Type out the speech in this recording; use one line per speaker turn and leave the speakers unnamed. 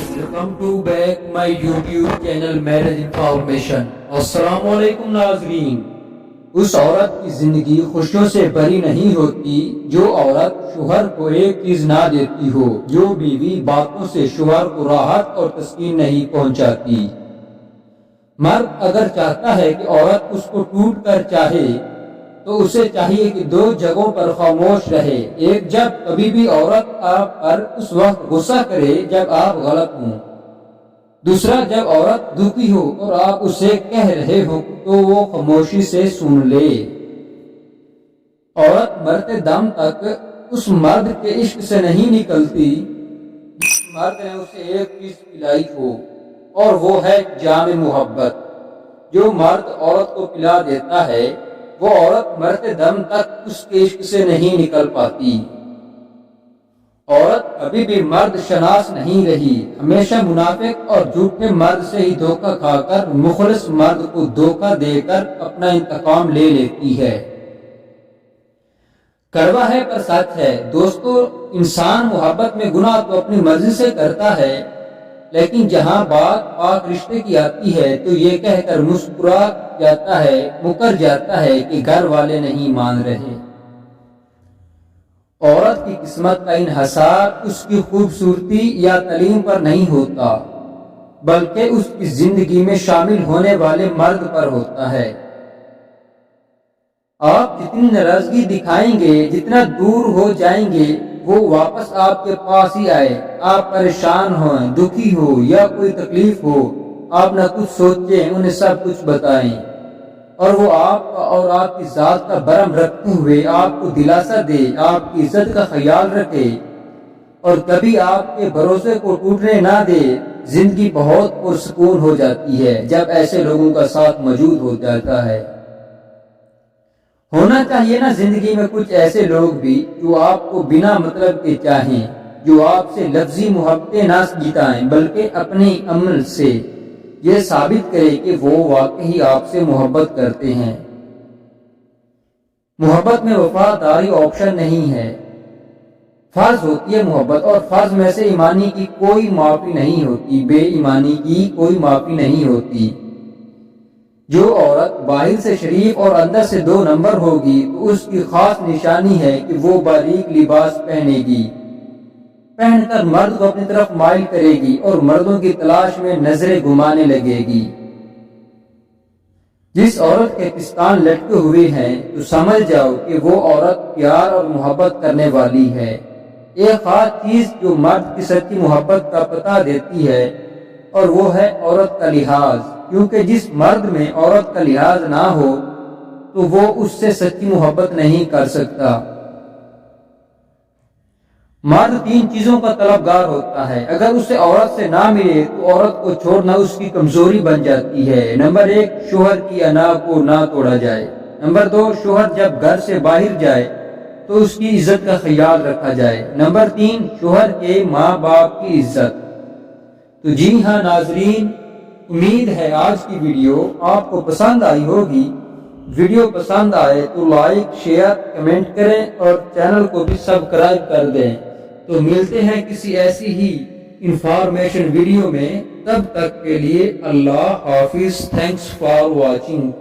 Welcome to back my YouTube channel marriage information. السلام علیکم ناظرین۔ اس عورت کی زندگی خوشیوں سے بھری نہیں ہوتی جو عورت شوہر کو ایک چیز نہ دیتی ہو، جو بیوی باتوں سے شوہر کو راحت اور تسکین نہیں پہنچاتی۔ مرد اگر چاہتا ہے کہ عورت اس کو ٹوٹ کر چاہے تو اسے چاہیے کہ دو جگہوں پر خاموش رہے۔ ایک، جب کبھی بھی عورت آپ پر اس وقت غصہ کرے جب آپ غلط ہوں۔ دوسرا، جب عورت دکھی ہو اور آپ اسے کہہ رہے ہو تو وہ خاموشی سے سن لے۔ عورت مرتے دم تک اس مرد کے عشق سے نہیں نکلتی جس مرد نے اسے ایک چیز پلائی ہو، اور وہ ہے جام محبت۔ جو مرد عورت کو پلا دیتا ہے وہ عورت مرتے دم تک اس کے عشق سے نہیں نکل پاتی۔ عورت کبھی بھی مرد شناس نہیں رہی، ہمیشہ منافق اور جھوٹے مرد سے ہی دھوکہ کھا کر مخلص مرد کو دھوکہ دے کر اپنا انتقام لے لیتی ہے۔ کڑوا ہے پر سچ ہے دوستو، انسان محبت میں گناہ تو اپنی مرضی سے کرتا ہے، لیکن جہاں بات پاک رشتے کی آتی ہے تو یہ کہہ کر مسکرا جاتا ہے، مکر جاتا ہے کہ گھر والے نہیں مان رہے۔ عورت کی قسمت کا انحصار اس کی خوبصورتی یا تعلیم پر نہیں ہوتا، بلکہ اس کی زندگی میں شامل ہونے والے مرد پر ہوتا ہے۔ آپ جتنی ناراضگی دکھائیں گے، جتنا دور ہو جائیں گے، وہ واپس آپ کے پاس ہی آئے۔ آپ پریشان ہوں، دکھی ہو یا کوئی تکلیف ہو، آپ نہ کچھ سوچیں، انہیں سب کچھ بتائیں، اور وہ آپ کا اور آپ کی ذات کا برم رکھتے ہوئے آپ کو دلاسا دے، آپ کی عزت کا خیال رکھے اور کبھی آپ کے بھروسے کو ٹوٹنے نہ دے۔ زندگی بہت پرسکون ہو جاتی ہے جب ایسے لوگوں کا ساتھ موجود ہو جاتا ہے۔ ہونا چاہیے نا زندگی میں کچھ ایسے لوگ بھی جو آپ کو بنا مطلب کے چاہیں، جو آپ سے لفظی محبتیں نہ جتائیں بلکہ اپنے عمل سے یہ ثابت کرے کہ وہ واقعی آپ سے محبت کرتے ہیں۔ محبت میں وفاداری آپشن نہیں ہے، فرض ہوتی ہے محبت، اور فرض میں سے ایمانی کی کوئی معافی نہیں ہوتی، بے ایمانی کی کوئی معافی نہیں ہوتی۔ جو عورت باہر سے شریف اور اندر سے دو نمبر ہوگی تو اس کی خاص نشانی ہے کہ وہ باریک لباس پہنے گی، پہن کر مرد کو اپنی طرف مائل کرے گی اور مردوں کی تلاش میں نظریں گھمانے لگے گی۔ جس عورت کے پستان لٹکے ہوئے ہیں تو سمجھ جاؤ کہ وہ عورت پیار اور محبت کرنے والی ہے۔ ایک خاص چیز جو مرد کی سچی محبت کا پتہ دیتی ہے اور وہ ہے عورت کا لحاظ، کیونکہ جس مرد میں عورت کا لحاظ نہ ہو تو وہ اس سے سچی محبت نہیں کر سکتا۔ مرد تین چیزوں کا طلبگار ہوتا ہے، اگر اسے عورت سے نہ ملے تو عورت کو چھوڑنا اس کی کمزوری بن جاتی ہے۔ نمبر ایک، شوہر کی انا کو نہ توڑا جائے۔ نمبر دو، شوہر جب گھر سے باہر جائے تو اس کی عزت کا خیال رکھا جائے۔ نمبر تین، شوہر کے ماں باپ کی عزت۔ تو جی ہاں ناظرین، امید ہے آج کی ویڈیو آپ کو پسند آئی ہوگی۔ ویڈیو پسند آئے تو لائک، شیئر، کمنٹ کریں اور چینل کو بھی سبسکرائب کر دیں۔ تو ملتے ہیں کسی ایسی ہی انفارمیشن ویڈیو میں، تب تک کے لیے اللہ حافظ۔ Thanks for watching.